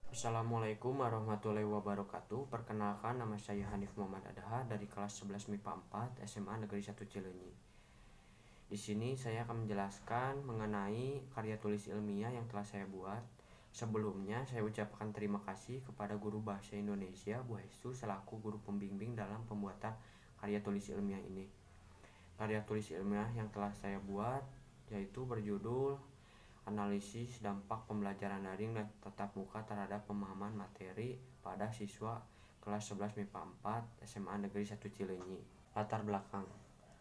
Assalamualaikum warahmatullahi wabarakatuh. Perkenalkan, nama saya Hanif Muhammad Adha dari kelas 11 MIPA 4 SMA Negeri 1 Cileunyi. Di sini saya akan menjelaskan mengenai karya tulis ilmiah yang telah saya buat. Sebelumnya, saya ucapkan terima kasih kepada guru Bahasa Indonesia Bu Hestu selaku guru pembimbing dalam pembuatan karya tulis ilmiah ini. Karya tulis ilmiah yang telah saya buat yaitu berjudul Analisis Dampak Pembelajaran Daring dan Tatap Muka terhadap Pemahaman Materi pada Siswa Kelas 11 MIPA 4 SMA Negeri 1 Cileunyi. Latar belakang.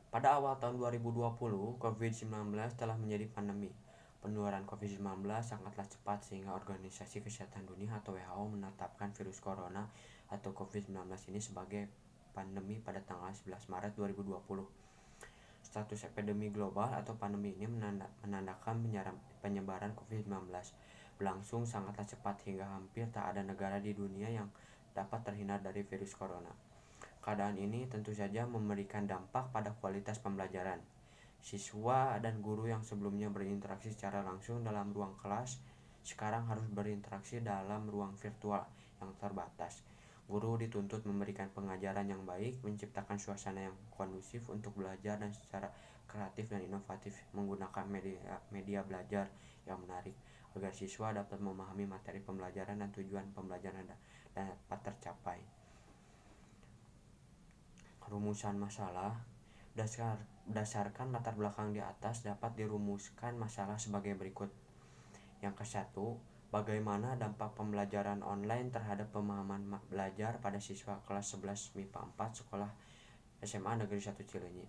Pada awal tahun 2020, COVID-19 telah menjadi pandemi. Penularan COVID-19 sangatlah cepat sehingga Organisasi Kesehatan Dunia atau WHO menetapkan virus corona atau COVID-19 ini sebagai pandemi pada tanggal 11 Maret 2020. Status epidemi global atau pandemi ini menandakan penyebaran COVID-19 berlangsung sangatlah cepat hingga hampir tak ada negara di dunia yang dapat terhindar dari virus corona. Keadaan ini tentu saja memberikan dampak pada kualitas pembelajaran. Siswa dan guru yang sebelumnya berinteraksi secara langsung dalam ruang kelas sekarang harus berinteraksi dalam ruang virtual yang terbatas. Guru dituntut memberikan pengajaran yang baik, menciptakan suasana yang kondusif untuk belajar dan secara kreatif dan inovatif menggunakan media belajar yang menarik agar siswa dapat memahami materi pembelajaran dan tujuan pembelajaran dapat tercapai. Rumusan masalah. Berdasarkan latar belakang di atas dapat dirumuskan masalah sebagai berikut. Yang ke-1, bagaimana dampak pembelajaran online terhadap pemahaman belajar pada siswa kelas 11 MIPA 4 sekolah SMA Negeri 1 Cileunyi.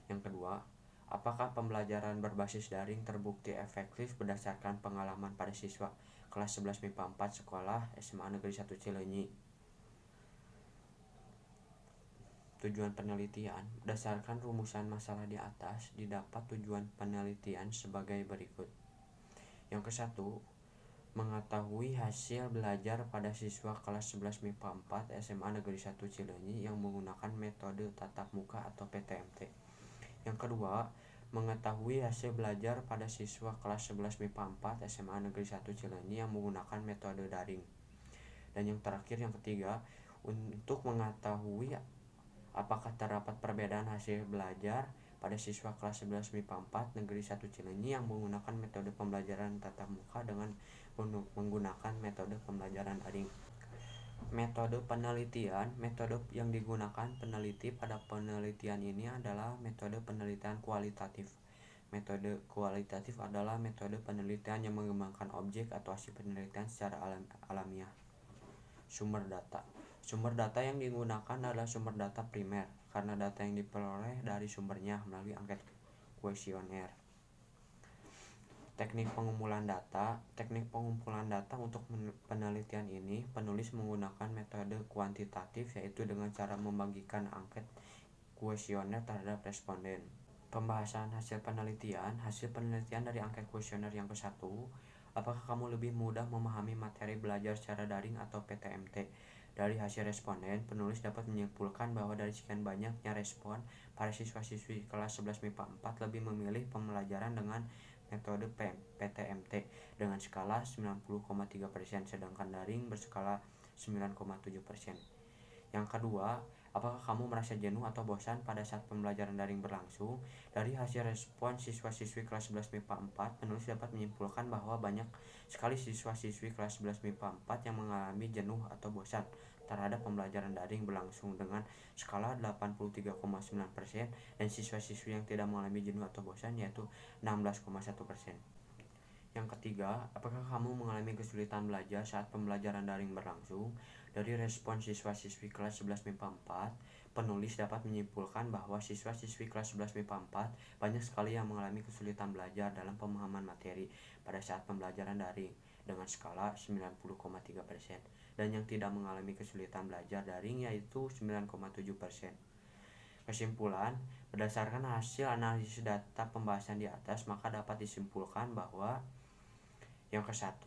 Yang kedua, apakah pembelajaran berbasis daring terbukti efektif berdasarkan pengalaman pada siswa kelas 11 MIPA 4 sekolah SMA Negeri 1 Cileunyi. Tujuan penelitian. Berdasarkan rumusan masalah di atas, didapat tujuan penelitian sebagai berikut. Yang ke-1, mengetahui hasil belajar pada siswa kelas 11 MIPA 4 SMA Negeri 1 Cileunyi yang menggunakan metode tatap muka atau PTMT. Yang kedua, mengetahui hasil belajar pada siswa kelas 11 MIPA 4 SMA Negeri 1 Cileunyi yang menggunakan metode daring. Dan yang terakhir, yang ketiga, untuk mengetahui apakah terdapat perbedaan hasil belajar pada siswa kelas 11 MIPA 4 Negeri 1 Cileunyi yang menggunakan metode pembelajaran tatap muka dengan menggunakan metode pembelajaran daring. Metode penelitian. Metode yang digunakan peneliti pada penelitian ini adalah metode penelitian kualitatif. Metode kualitatif adalah metode penelitian yang mengembangkan objek atau hasil penelitian secara alamiah. Sumber data. Sumber data yang digunakan adalah sumber data primer karena data yang diperoleh dari sumbernya melalui angket kuesioner. Teknik pengumpulan data. Teknik pengumpulan data untuk penelitian ini penulis menggunakan metode kuantitatif yaitu dengan cara membagikan angket kuesioner terhadap responden. Pembahasan hasil penelitian. Hasil penelitian dari angket kuesioner yang ke-1, apakah kamu lebih mudah memahami materi belajar secara daring atau PTMT? Dari hasil responden, penulis dapat menyimpulkan bahwa dari sekian banyaknya respon, para siswa-siswi kelas 11 MIPA 4 lebih memilih pembelajaran dengan metode PTMT dengan skala 90,3%, sedangkan daring berskala 9,7%. Yang kedua, apakah kamu merasa jenuh atau bosan pada saat pembelajaran daring berlangsung? Dari hasil respon siswa-siswi kelas 11 MIPA 4, penulis dapat menyimpulkan bahwa banyak sekali siswa-siswi kelas 11 MIPA 4 yang mengalami jenuh atau bosan terhadap pembelajaran daring berlangsung dengan skala 83,9% dan siswa-siswi yang tidak mengalami jenuh atau bosan yaitu 16,1%. Yang ketiga, apakah kamu mengalami kesulitan belajar saat pembelajaran daring berlangsung? Dari respon siswa-siswi kelas 11 MIPA 4, penulis dapat menyimpulkan bahwa siswa-siswi kelas 11 MIPA 4 banyak sekali yang mengalami kesulitan belajar dalam pemahaman materi pada saat pembelajaran daring dengan skala 90,3% dan yang tidak mengalami kesulitan belajar daring yaitu 9,7%. Kesimpulan, berdasarkan hasil analisis data pembahasan di atas, maka dapat disimpulkan bahwa yang ke-1,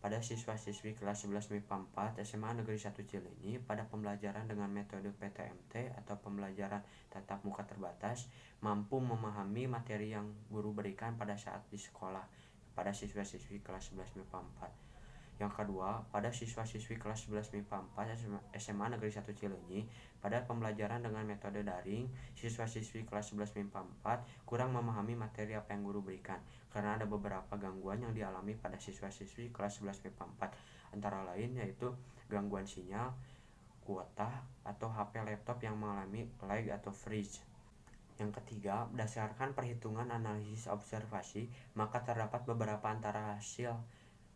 pada siswa-siswi kelas 11 MIPA 4 SMA Negeri 1 Cileunyi pada pembelajaran dengan metode PTMT atau pembelajaran tatap muka terbatas mampu memahami materi yang guru berikan pada saat di sekolah pada siswa-siswi kelas 11 MIPA 4. Yang kedua, pada siswa-siswi kelas 11 MIPA 4 SMA Negeri 1 Cileunyi, pada pembelajaran dengan metode daring, siswa-siswi kelas 11 MIPA 4 kurang memahami materi apa yang guru berikan karena ada beberapa gangguan yang dialami pada siswa-siswi kelas 11 MIPA 4, antara lain yaitu gangguan sinyal, kuota, atau HP laptop yang mengalami lag atau freeze. Yang ketiga, berdasarkan perhitungan analisis observasi, maka terdapat beberapa antara hasil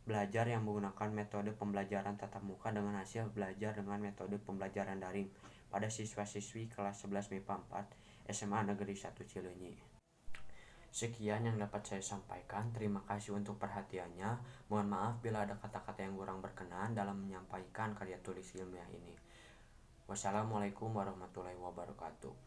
belajar yang menggunakan metode pembelajaran tatap muka dengan hasil belajar dengan metode pembelajaran daring pada siswa-siswi kelas 11 MIPA 4 SMA Negeri 1 Cileunyi. Sekian yang dapat saya sampaikan. Terima kasih untuk perhatiannya. Mohon maaf bila ada kata-kata yang kurang berkenan dalam menyampaikan karya tulis ilmiah ini. Wassalamualaikum warahmatullahi wabarakatuh.